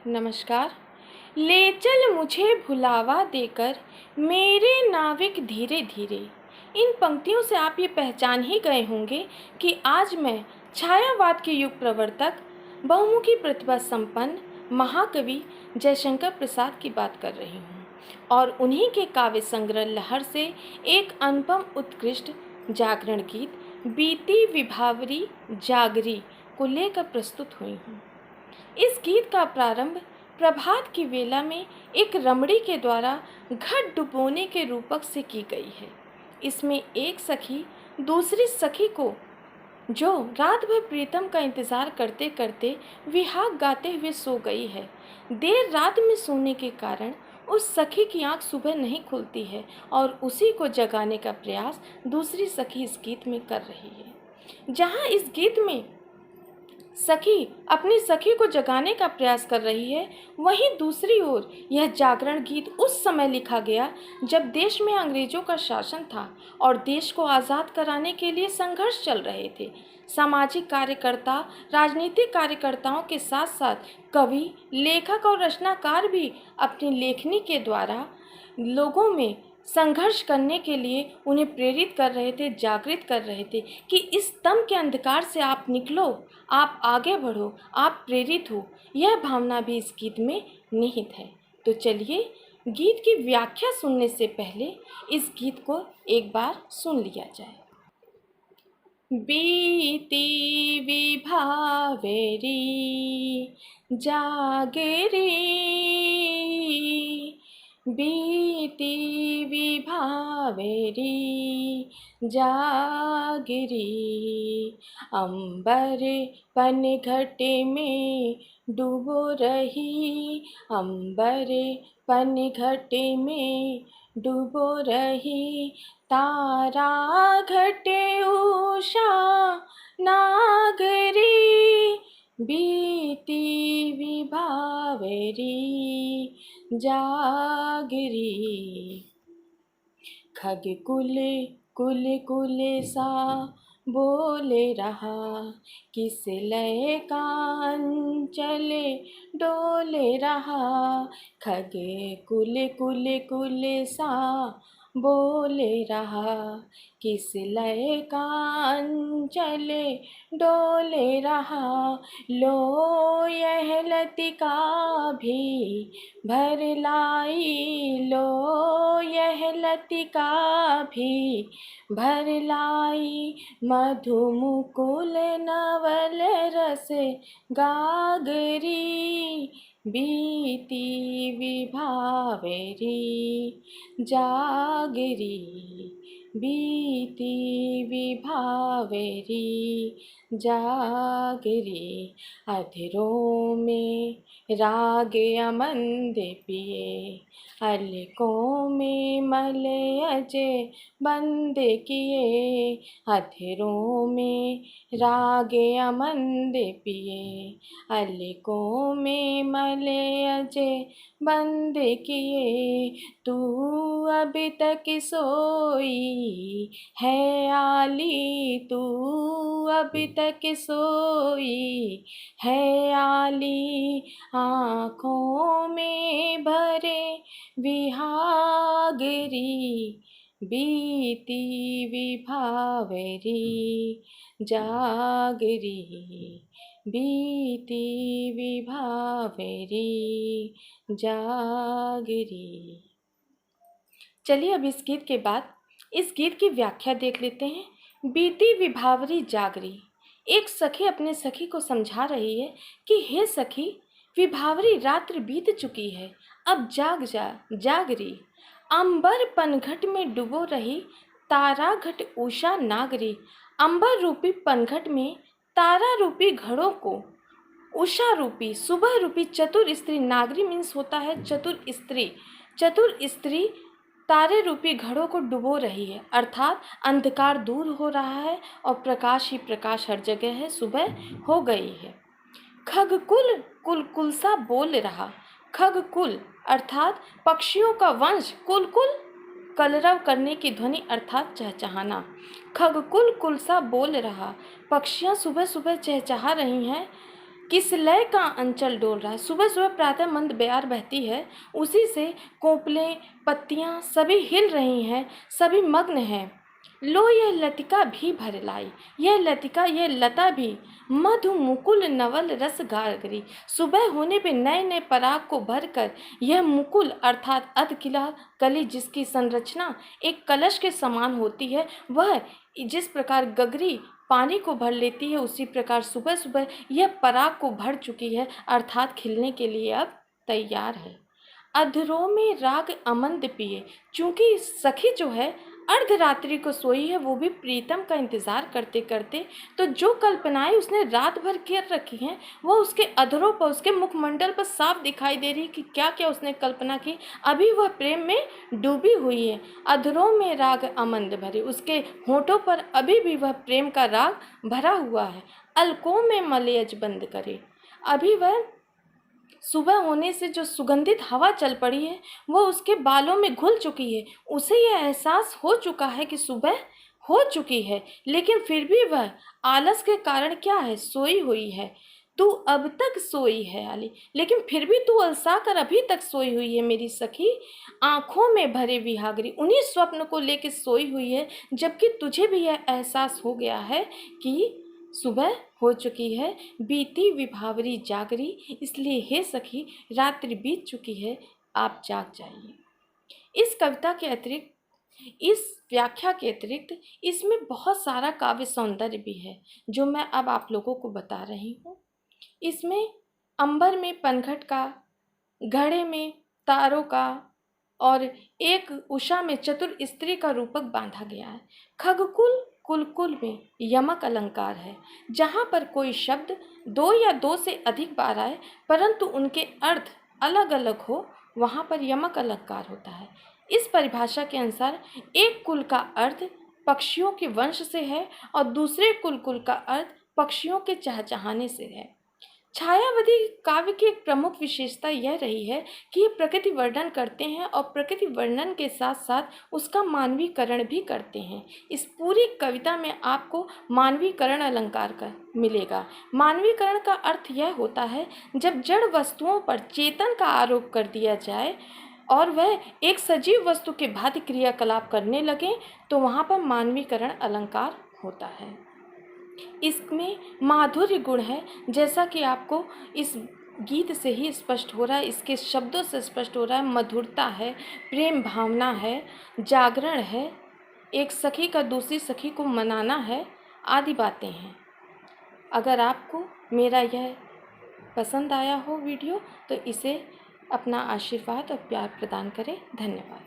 नमस्कार। ले चल मुझे भुलावा देकर मेरे नाविक धीरे धीरे। इन पंक्तियों से आप ये पहचान ही गए होंगे कि आज मैं छायावाद के युग प्रवर्तक, बहुमुखी प्रतिभा संपन्न महाकवि जयशंकर प्रसाद की बात कर रही हूँ और उन्हीं के काव्य संग्रह लहर से एक अनुपम उत्कृष्ट जागरण गीत बीती विभावरी जागरी को लेकर प्रस्तुत हुई हूँ। इस गीत का प्रारंभ प्रभात की वेला में एक रमणी के द्वारा घट डुबोने के रूपक से की गई है। इसमें एक सखी दूसरी सखी को, जो रात भर प्रीतम का इंतजार करते करते विहाग गाते हुए सो गई है, देर रात में सोने के कारण उस सखी की आंख सुबह नहीं खुलती है और उसी को जगाने का प्रयास दूसरी सखी इस गीत में कर रही है। जहाँ इस गीत में सखी अपनी सखी को जगाने का प्रयास कर रही है, वहीं दूसरी ओर यह जागरण गीत उस समय लिखा गया जब देश में अंग्रेजों का शासन था और देश को आज़ाद कराने के लिए संघर्ष चल रहे थे। सामाजिक कार्यकर्ता, राजनीतिक कार्यकर्ताओं के साथ साथ कवि, लेखक और रचनाकार भी अपनी लेखनी के द्वारा लोगों में संघर्ष करने के लिए उन्हें प्रेरित कर रहे थे, जागृत कर रहे थे कि इस तम के अंधकार से आप निकलो, आप आगे बढ़ो, आप प्रेरित हो। यह भावना भी इस गीत में निहित है। तो चलिए गीत की व्याख्या सुनने से पहले इस गीत को एक बार सुन लिया जाए। बीती विभावरी जागरी, बीती विभावरी जागरी, अंबर पनघट में डूबो रही, अंबर पनघट में डूबो रही, तारा घट उषा नागरी, बीती विभावरी जागरी। खग कुल कुल कुल सा बोले रहा, किस लय कांचले डोले रहा, खग कुल कुल कुल सा बोले रहा, किस लय कांचले डोले रहा, लो यह लतिका भी भर लाई, लो यह लतिका भी भर लाई, मधु मुकुल नवल रस गागरी, बीती विभावरी जागरी, बीती विभावरी जागरी। अधरों में राग अमंद पिए, अलकों में मलयज बंद किए, अधरों में राग अमंद पिए, अलकों में मलयज बंद किए, तू अब तक सोई है आली, तू अब तक सोई है आली, आँखों में भरे विहागरी, बीती विभावरी जागरी, बीती विभावरी जागरी। चलिए अब इस गीत के बाद इस गीत की व्याख्या देख लेते हैं। बीती विभावरी जागरी, एक सखी अपने सखी को समझा रही है कि हे सखी, विभावरी रात्रि बीत चुकी है, अब जाग जा जागरी, अंबर पनघट में डूबो रही, तारा घट उषा नागरी, अंबर रूपी पनघट में तारा रूपी घड़ों को, उषा रूपी सुबह रूपी चतुर स्त्री, नागरी मीन्स होता है चतुर स्त्री, चतुर स्त्री तारे रूपी घड़ों को डुबो रही है, अर्थात अंधकार दूर हो रहा है और प्रकाश ही प्रकाश हर जगह है, सुबह हो गई है। खगकुल कुल कुल सा बोल रहा, खगकुल अर्थात पक्षियों का वंश, कुल कुल कलरव करने की ध्वनि अर्थात चहचहाना, खगकुल कुल सा बोल रहा, पक्षियाँ सुबह सुबह चहचहा रही हैं, किस लय का अंचल डोल रहा है। सुबह सुबह प्रातः मंद बयार बहती है, उसी से कोपलें पत्तियां सभी हिल रही हैं, सभी मग्न हैं। लो यह लतिका भी भर लाई, यह लतिका यह लता भी मधु मुकुल नवल रस गागरी। सुबह होने पे नए नए पराग को भरकर यह मुकुल अर्थात अधकिला कली जिसकी संरचना एक कलश के समान होती है, वह जिस प्रकार गगरी पानी को भर लेती है, उसी प्रकार सुबह सुबह यह पराग को भर चुकी है, अर्थात खिलने के लिए अब तैयार है। अधरों में राग अमंद पिए, चूंकि सखी जो है अर्धरात्रि को सोई है, वो भी प्रीतम का इंतजार करते करते, तो जो कल्पनाएं उसने रात भर कर रखी हैं वो उसके अधरों पर, उसके मुखमंडल पर साफ दिखाई दे रही कि क्या क्या उसने कल्पना की। अभी वह प्रेम में डूबी हुई है। अधरों में राग अमंद भरे, उसके होठों पर अभी भी वह प्रेम का राग भरा हुआ है। अलकों में मलयज बंद करे, अभी वह सुबह होने से जो सुगंधित हवा चल पड़ी है वो उसके बालों में घुल चुकी है। उसे यह एहसास हो चुका है कि सुबह हो चुकी है, लेकिन फिर भी वह आलस के कारण क्या है, सोई हुई है। तू अब तक सोई है आली, लेकिन फिर भी तू अलसा कर अभी तक सोई हुई है मेरी सखी। आंखों में भरे विहागरी, उन्हीं स्वप्न को लेकर सोई हुई है, जबकि तुझे भी यह एहसास हो गया है कि सुबह हो चुकी है। बीती विभावरी जागरी, इसलिए हे सखी रात्रि बीत चुकी है, आप जाग जाइए। इस कविता के अतिरिक्त, इस व्याख्या के अतिरिक्त इसमें बहुत सारा काव्य सौंदर्य भी है जो मैं अब आप लोगों को बता रही हूँ। इसमें अंबर में पनघट का, घड़े में तारों का और एक उषा में चतुर स्त्री का रूपक बांधा गया है। खगकुल कुलकुल में यमक अलंकार है, जहाँ पर कोई शब्द दो या दो से अधिक बार आए परंतु उनके अर्थ अलग अलग हो, वहाँ पर यमक अलंकार होता है। इस परिभाषा के अनुसार एक कुल का अर्थ पक्षियों के वंश से है और दूसरे कुल का अर्थ पक्षियों के चहचहाने से है। छायावती काव्य की एक प्रमुख विशेषता यह रही है कि ये प्रकृति वर्णन करते हैं और प्रकृति वर्णन के साथ साथ उसका मानवीकरण भी करते हैं। इस पूरी कविता में आपको मानवीकरण अलंकार का मिलेगा। मानवीकरण का अर्थ यह होता है जब जड़ वस्तुओं पर चेतन का आरोप कर दिया जाए और वह एक सजीव वस्तु के भांति क्रियाकलाप करने लगे, तो वहाँ पर मानवीकरण अलंकार होता है। इसमें माधुर्य गुण है, जैसा कि आपको इस गीत से ही स्पष्ट हो रहा है, इसके शब्दों से स्पष्ट हो रहा है। मधुरता है, प्रेम भावना है, जागरण है, एक सखी का दूसरी सखी को मनाना है, आदि बातें हैं। अगर आपको मेरा यह पसंद आया हो वीडियो तो इसे अपना आशीर्वाद और प्यार प्रदान करें। धन्यवाद।